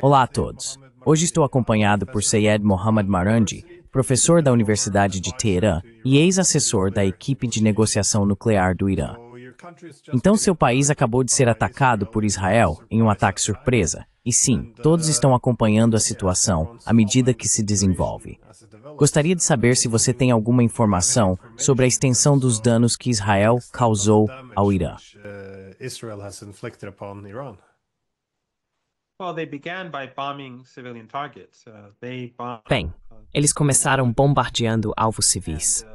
Olá a todos. Hoje estou acompanhado por Sayed Mohammad Marandi, professor da Universidade de Teherã e ex-assessor da equipe de negociação nuclear do Irã. Então, seu país acabou de ser atacado por Israel em um ataque surpresa. E sim, todos estão acompanhando a situação à medida que se desenvolve. Gostaria de saber se você tem alguma informação sobre a extensão dos danos que Israel causou ao Irã. Bem, eles começaram bombardeando alvos civis.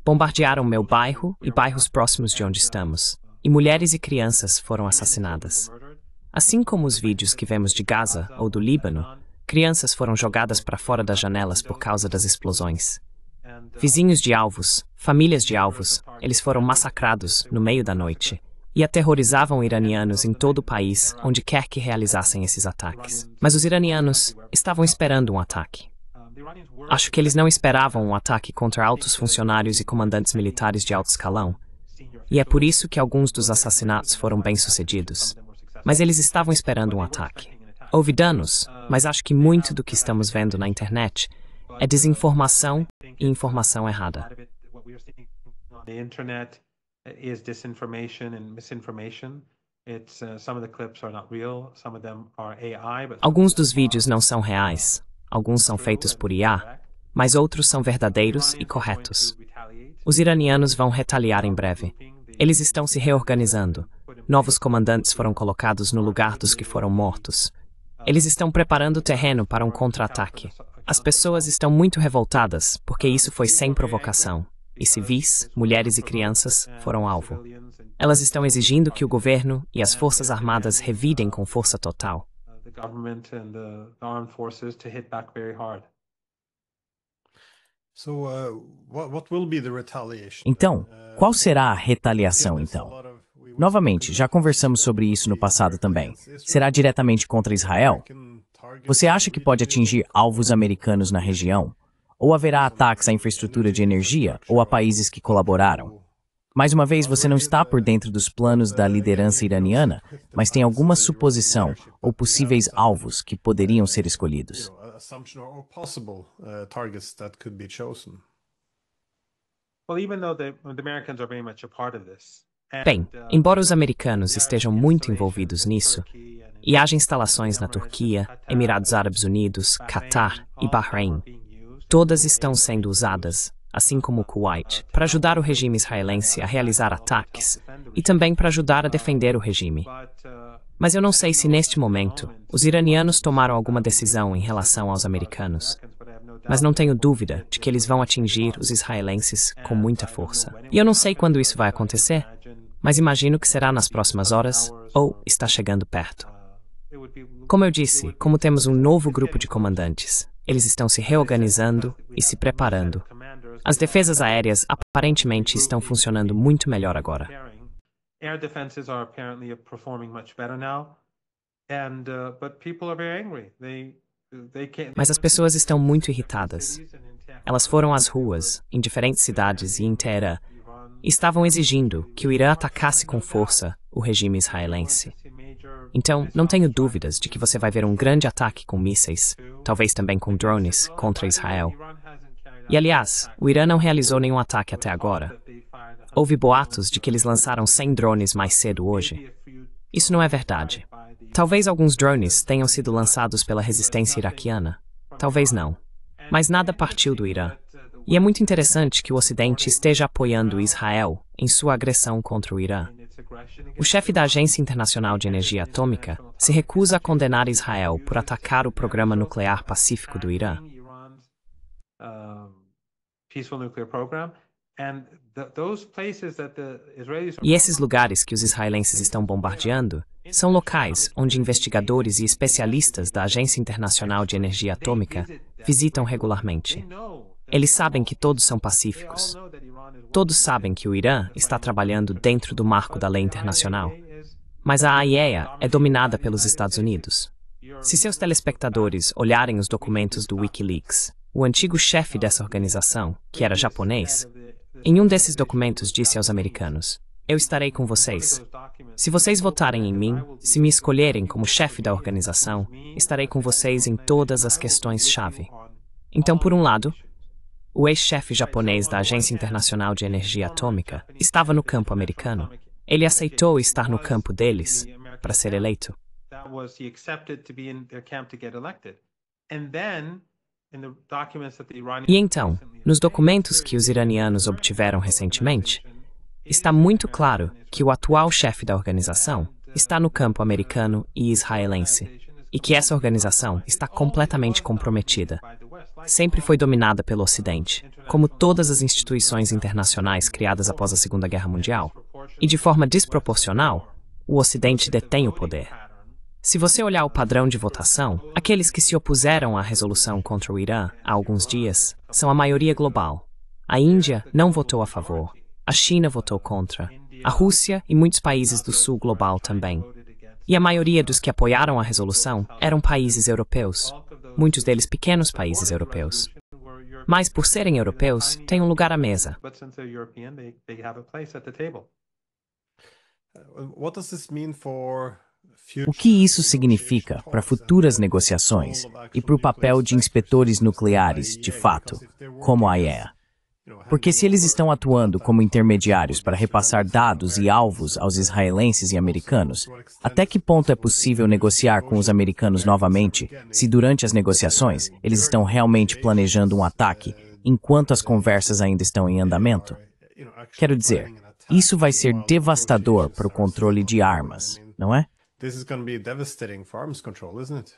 Bombardearam meu bairro e bairros próximos de onde estamos. E mulheres e crianças foram assassinadas. Assim como os vídeos que vemos de Gaza ou do Líbano, crianças foram jogadas para fora das janelas por causa das explosões. Vizinhos de alvos, famílias de alvos, eles foram massacrados no meio da noite e aterrorizavam iranianos em todo o país, onde quer que realizassem esses ataques. Mas os iranianos estavam esperando um ataque. Acho que eles não esperavam um ataque contra altos funcionários e comandantes militares de alto escalão, e é por isso que alguns dos assassinatos foram bem-sucedidos. Mas eles estavam esperando um ataque. Houve danos, mas acho que muito do que estamos vendo na internet é desinformação e informação errada. Alguns dos vídeos não são reais, alguns são feitos por IA, mas outros são verdadeiros e corretos. Os iranianos vão retaliar em breve. Eles estão se reorganizando. Novos comandantes foram colocados no lugar dos que foram mortos. Eles estão preparando o terreno para um contra-ataque. As pessoas estão muito revoltadas porque isso foi sem provocação. E civis, mulheres e crianças foram alvo. Elas estão exigindo que o governo e as forças armadas revidem com força total. Então, qual será a retaliação então? Novamente, já conversamos sobre isso no passado também. Será diretamente contra Israel? Você acha que pode atingir alvos americanos na região? Ou haverá ataques à infraestrutura de energia ou a países que colaboraram? Mais uma vez, você não está por dentro dos planos da liderança iraniana, mas tem alguma suposição ou possíveis alvos que poderiam ser escolhidos. Bem, embora os americanos estejam muito envolvidos nisso, e haja instalações na Turquia, Emirados Árabes Unidos, Catar e Bahrein, todas estão sendo usadas, assim como o Kuwait, para ajudar o regime israelense a realizar ataques e também para ajudar a defender o regime. Mas eu não sei se neste momento os iranianos tomaram alguma decisão em relação aos americanos. Mas não tenho dúvida de que eles vão atingir os israelenses com muita força. E eu não sei quando isso vai acontecer, mas imagino que será nas próximas horas ou está chegando perto. Como eu disse, como temos um novo grupo de comandantes, eles estão se reorganizando e se preparando. As defesas aéreas aparentemente estão funcionando muito melhor agora. Mas as pessoas estão muito irritadas. Elas foram às ruas, em diferentes cidades e em Teherã, e estavam exigindo que o Irã atacasse com força o regime israelense. Então, não tenho dúvidas de que você vai ver um grande ataque com mísseis, talvez também com drones, contra Israel. E, aliás, o Irã não realizou nenhum ataque até agora. Houve boatos de que eles lançaram 100 drones mais cedo hoje. Isso não é verdade. Talvez alguns drones tenham sido lançados pela resistência iraquiana. Talvez não. Mas nada partiu do Irã. E é muito interessante que o Ocidente esteja apoiando Israel em sua agressão contra o Irã. O chefe da Agência Internacional de Energia Atômica se recusa a condenar Israel por atacar o programa nuclear pacífico do Irã. E esses lugares que os israelenses estão bombardeando são locais onde investigadores e especialistas da Agência Internacional de Energia Atômica visitam regularmente. Eles sabem que todos são pacíficos. Todos sabem que o Irã está trabalhando dentro do marco da lei internacional. Mas a AIEA é dominada pelos Estados Unidos. Se seus telespectadores olharem os documentos do Wikileaks, o antigo chefe dessa organização, que era japonês, em um desses documentos disse aos americanos: eu estarei com vocês. Se vocês votarem em mim, se me escolherem como chefe da organização, estarei com vocês em todas as questões-chave. Então, por um lado, o ex-chefe japonês da Agência Internacional de Energia Atômica estava no campo americano. Ele aceitou estar no campo deles para ser eleito. E então, nos documentos que os iranianos obtiveram recentemente, está muito claro que o atual chefe da organização está no campo americano e israelense, e que essa organização está completamente comprometida. Sempre foi dominada pelo Ocidente, como todas as instituições internacionais criadas após a Segunda Guerra Mundial, e de forma desproporcional, o Ocidente detém o poder. Se você olhar o padrão de votação, aqueles que se opuseram à resolução contra o Irã há alguns dias são a maioria global. A Índia não votou a favor, a China votou contra, a Rússia e muitos países do sul global também. E a maioria dos que apoiaram a resolução eram países europeus, muitos deles pequenos países europeus. Mas, por serem europeus, têm um lugar à mesa. O que isso significa para futuras negociações e para o papel de inspetores nucleares, de fato, como a IAEA? Porque se eles estão atuando como intermediários para repassar dados e alvos aos israelenses e americanos, até que ponto é possível negociar com os americanos novamente se durante as negociações eles estão realmente planejando um ataque enquanto as conversas ainda estão em andamento? Quero dizer, isso vai ser devastador para o controle de armas, não é? This is going to be devastating for arms control, isn't it?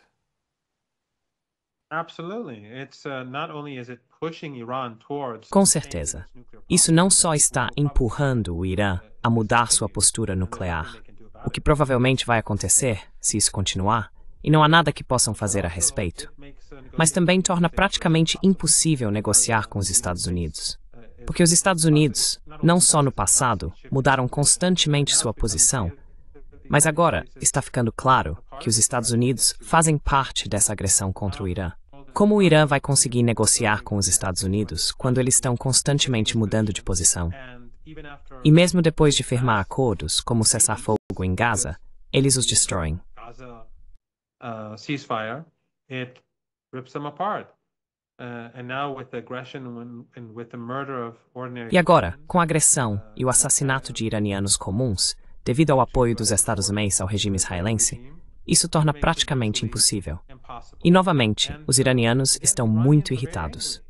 Com certeza. Isso não só está empurrando o Irã a mudar sua postura nuclear, o que provavelmente vai acontecer se isso continuar, e não há nada que possam fazer a respeito, mas também torna praticamente impossível negociar com os Estados Unidos. Porque os Estados Unidos, não só no passado, mudaram constantemente sua posição, mas agora está ficando claro que os Estados Unidos fazem parte dessa agressão contra o Irã. Como o Irã vai conseguir negociar com os Estados Unidos quando eles estão constantemente mudando de posição? E mesmo depois de firmar acordos, como o cessar-fogo em Gaza, eles os destroem. E agora, com a agressão e o assassinato de iranianos comuns, devido ao apoio dos Estados-Unidos ao regime israelense, isso torna praticamente impossível. E, novamente, os iranianos estão muito irritados.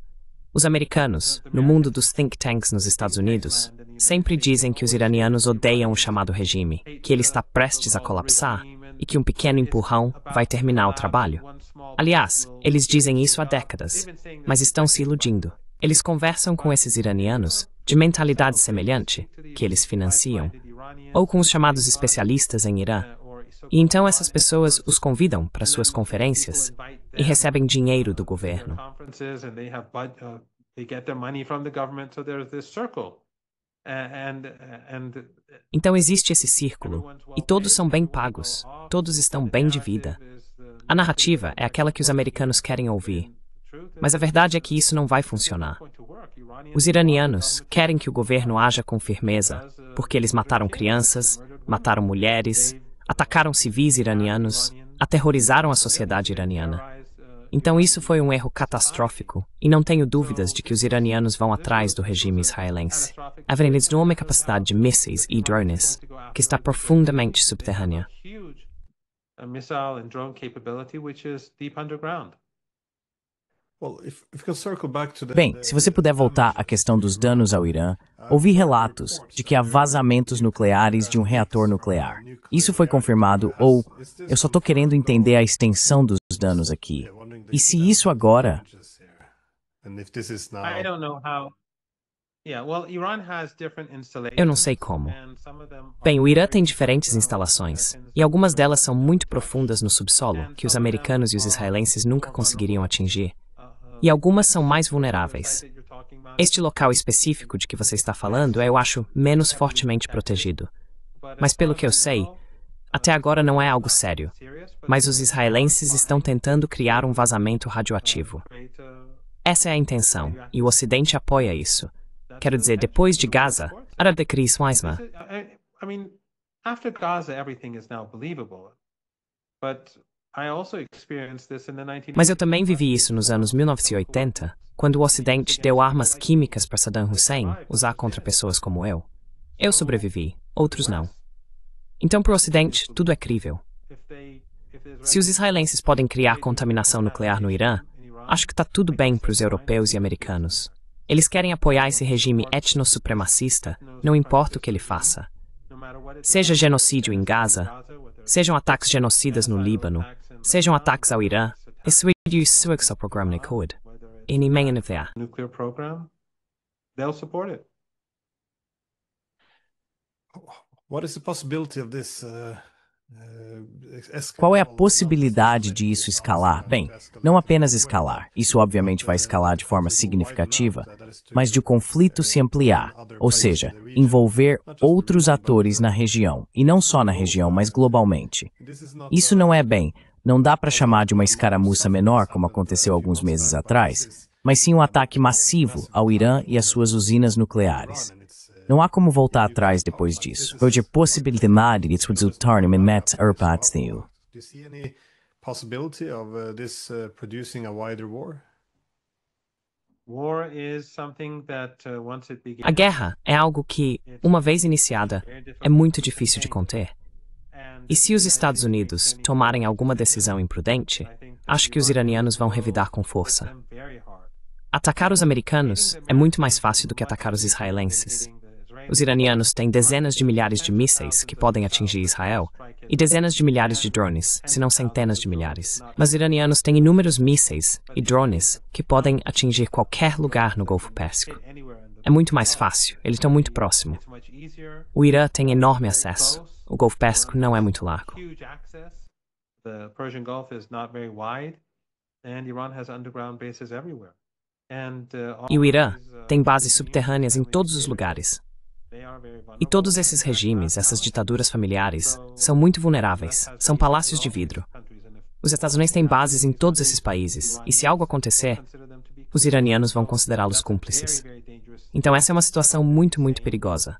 Os americanos, no mundo dos think tanks nos Estados Unidos, sempre dizem que os iranianos odeiam o chamado regime, que ele está prestes a colapsar e que um pequeno empurrão vai terminar o trabalho. Aliás, eles dizem isso há décadas, mas estão se iludindo. Eles conversam com esses iranianos de mentalidade semelhante, que eles financiam, ou com os chamados especialistas em Irã. E então essas pessoas os convidam para suas conferências e recebem dinheiro do governo. Então existe esse círculo, e todos são bem pagos, todos estão bem de vida. A narrativa é aquela que os americanos querem ouvir, mas a verdade é que isso não vai funcionar. Os iranianos querem que o governo haja com firmeza, porque eles mataram crianças, mataram mulheres, atacaram civis iranianos, aterrorizaram a sociedade iraniana. Então isso foi um erro catastrófico, e não tenho dúvidas de que os iranianos vão atrás do regime israelense. Havendo eles uma capacidade de mísseis e drones que está profundamente subterrânea. Bem, se você puder voltar à questão dos danos ao Irã, ouvi relatos de que há vazamentos nucleares de um reator nuclear. Isso foi confirmado ou eu só estou querendo entender a extensão dos danos aqui. E se isso agora... Eu não sei como. Bem, o Irã tem diferentes instalações, e algumas delas são muito profundas no subsolo, que os americanos e os israelenses nunca conseguiriam atingir. E algumas são mais vulneráveis. Este local específico de que você está falando é, eu acho, menos fortemente protegido. Mas pelo que eu sei, até agora não é algo sério. Mas os israelenses estão tentando criar um vazamento radioativo. Essa é a intenção, e o Ocidente apoia isso. Quero dizer, depois de Gaza, Arada Chris Weisman. I mean, after Gaza, everything is now believable. But I also experienced this in the 1980s. Mas eu também vivi isso nos anos 1980, quando o Ocidente deu armas químicas para Saddam Hussein usar contra pessoas como eu. Eu sobrevivi, outros não. Então, para o Ocidente, tudo é crível. Se os israelenses podem criar contaminação nuclear no Irã, acho que está tudo bem para os europeus e americanos. Eles querem apoiar esse regime etnossupremacista, não importa o que ele faça. Seja genocídio em Gaza, sejam ataques genocidas no Líbano, sejam ataques ao Irã, isso é o seu programa de code. E ninguém NVA. Nuclear program, they'll support it. What is the possibility of this? Qual é a possibilidade de isso escalar? Bem, não apenas escalar, isso obviamente vai escalar de forma significativa, mas de o conflito se ampliar, ou seja, envolver outros atores na região, e não só na região, mas globalmente. Isso não é bem, não dá para chamar de uma escaramuça menor, como aconteceu alguns meses atrás, mas sim um ataque massivo ao Irã e às suas usinas nucleares. Não há como voltar atrás depois disso. Hoje, possibilidade de resultar em met arpatstiu. Do you see any possibility of this producing a wider war? War is something that once it begins. A guerra é algo que, uma vez iniciada, é muito difícil de conter. E se os Estados Unidos tomarem alguma decisão imprudente, acho que os iranianos vão revidar com força. Atacar os americanos é muito mais fácil do que atacar os israelenses. Os iranianos têm dezenas de milhares de mísseis que podem atingir Israel e dezenas de milhares de drones, se não centenas de milhares. Mas os iranianos têm inúmeros mísseis e drones que podem atingir qualquer lugar no Golfo Pérsico. É muito mais fácil, eles estão muito próximos. O Irã tem enorme acesso. O Golfo Pérsico não é muito largo. The Persian Gulf is not very wide, and Iran has underground bases everywhere. E o Irã tem bases subterrâneas em todos os lugares. E todos esses regimes, essas ditaduras familiares, são muito vulneráveis, são palácios de vidro. Os Estados Unidos têm bases em todos esses países, e se algo acontecer, os iranianos vão considerá-los cúmplices. Então essa é uma situação muito, muito perigosa.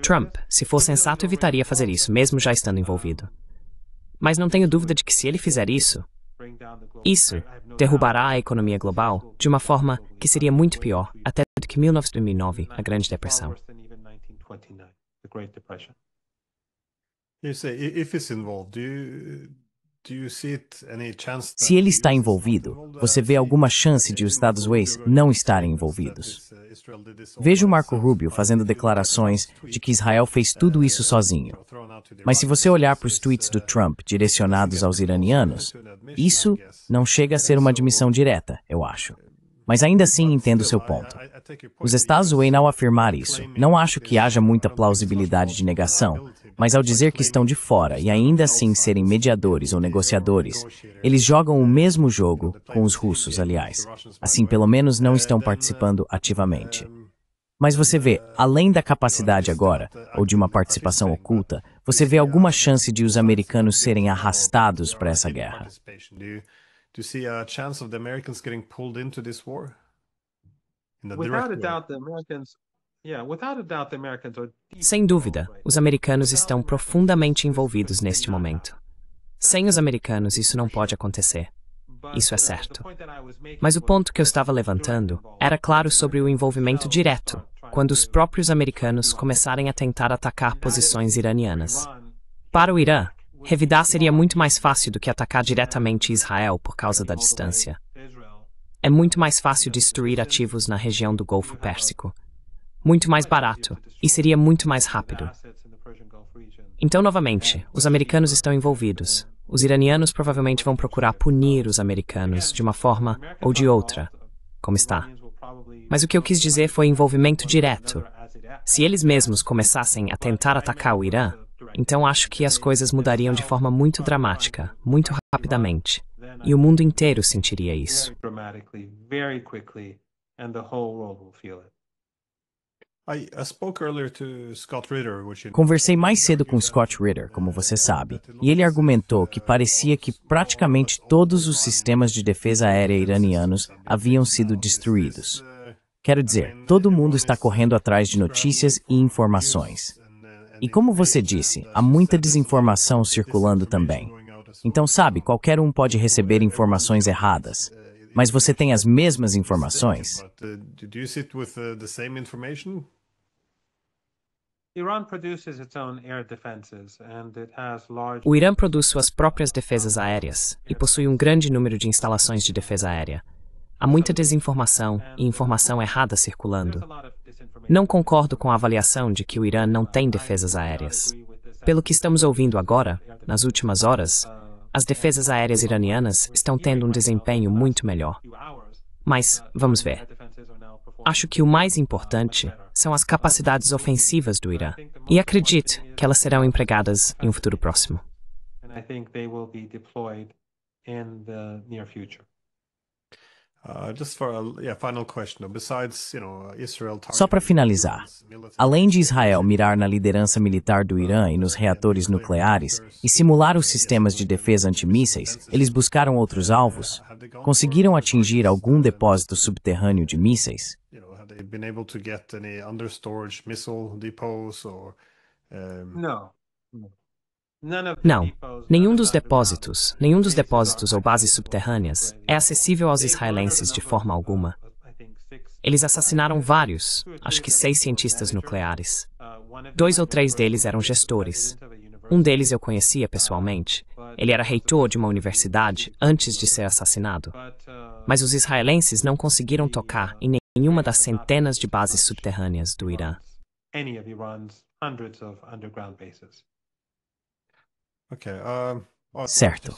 Trump, se for sensato, evitaria fazer isso, mesmo já estando envolvido. Mas não tenho dúvida de que se ele fizer isso derrubará a economia global de uma forma que seria muito pior, até do que 1929, a Grande Depressão. You say if it's involved, do you see any chance Se ele está envolvido, você vê alguma chance de os Estados Unidos não estarem envolvidos? Vejo Marco Rubio fazendo declarações de que Israel fez tudo isso sozinho. Mas se você olhar para os tweets do Trump direcionados aos iranianos, isso não chega a ser uma admissão direta, eu acho. Mas ainda assim entendo seu ponto. Os Estados Unidos, ao afirmar isso, não acho que haja muita plausibilidade de negação, mas ao dizer que estão de fora e ainda assim serem mediadores ou negociadores, eles jogam o mesmo jogo com os russos, aliás. Assim, pelo menos não estão participando ativamente. Mas você vê, além da capacidade agora, ou de uma participação oculta, você vê alguma chance de os americanos serem arrastados para essa guerra. Do you see a chance of the Americans getting pulled into this war? Without a doubt, the Americans. Without a doubt, the Americans are. Sem dúvida, os americanos estão profundamente envolvidos neste momento. Sem os americanos, isso não pode acontecer. Isso é certo. Mas o ponto que eu estava levantando era claro sobre o envolvimento direto, quando os próprios americanos começarem a tentar atacar posições iranianas. Para o Irã, revidar seria muito mais fácil do que atacar diretamente Israel por causa da distância. É muito mais fácil destruir ativos na região do Golfo Pérsico. Muito mais barato, e seria muito mais rápido. Então, novamente, os americanos estão envolvidos. Os iranianos provavelmente vão procurar punir os americanos de uma forma ou de outra, como está. Mas o que eu quis dizer foi envolvimento direto. Se eles mesmos começassem a tentar atacar o Irã, então acho que as coisas mudariam de forma muito dramática, muito rapidamente. E o mundo inteiro sentiria isso. Conversei mais cedo com Scott Ritter, como você sabe, e ele argumentou que parecia que praticamente todos os sistemas de defesa aérea iranianos haviam sido destruídos. Quero dizer, todo mundo está correndo atrás de notícias e informações. E como você disse, há muita desinformação circulando também. Então, sabe, qualquer um pode receber informações erradas. Mas você tem as mesmas informações? O Irã produz suas próprias defesas aéreas e possui um grande número de instalações de defesa aérea. Há muita desinformação e informação errada circulando. Não concordo com a avaliação de que o Irã não tem defesas aéreas. Pelo que estamos ouvindo agora, nas últimas horas, as defesas aéreas iranianas estão tendo um desempenho muito melhor. Mas, vamos ver. Acho que o mais importante são as capacidades ofensivas do Irã. E acredito que elas serão empregadas em um futuro próximo. Só para finalizar, além de Israel mirar na liderança militar do Irã e nos reatores nucleares e simular os sistemas de defesa antimísseis, eles buscaram outros alvos? Conseguiram atingir algum depósito subterrâneo de mísseis? Não, nenhum dos depósitos ou bases subterrâneas é acessível aos israelenses de forma alguma. Eles assassinaram vários, acho que 6 cientistas nucleares. 2 ou 3 deles eram gestores. Um deles eu conhecia pessoalmente. Ele era reitor de uma universidade antes de ser assassinado. Mas os israelenses não conseguiram tocar em nenhuma das centenas de bases subterrâneas do Irã. Certo.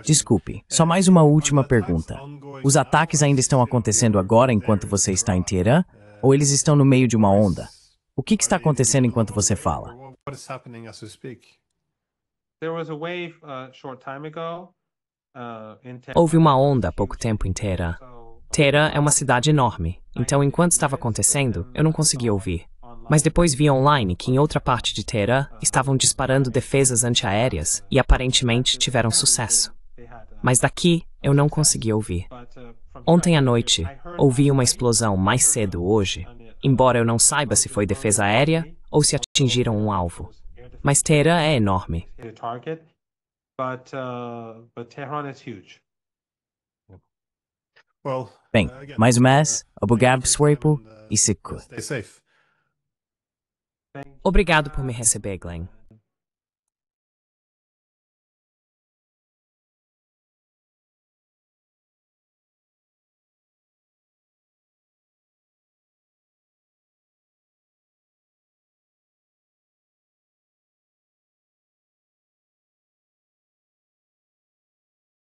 Desculpe, só mais uma última pergunta. Os ataques ainda estão acontecendo agora enquanto você está em Teherã? Ou eles estão no meio de uma onda? O que está acontecendo enquanto você fala? Houve uma onda há pouco tempo em Teherã. Teherã é uma cidade enorme, então enquanto estava acontecendo, eu não conseguia ouvir. Mas depois vi online que em outra parte de Teherã estavam disparando defesas antiaéreas e aparentemente tiveram sucesso. Mas daqui eu não consegui ouvir. Ontem à noite, ouvi uma explosão mais cedo hoje, embora eu não saiba se foi defesa aérea ou se atingiram um alvo. Mas Teherã é enorme. Bem, mais uma vez, obrigado, Swapo, e se cuide. Obrigado por me receber, Glenn.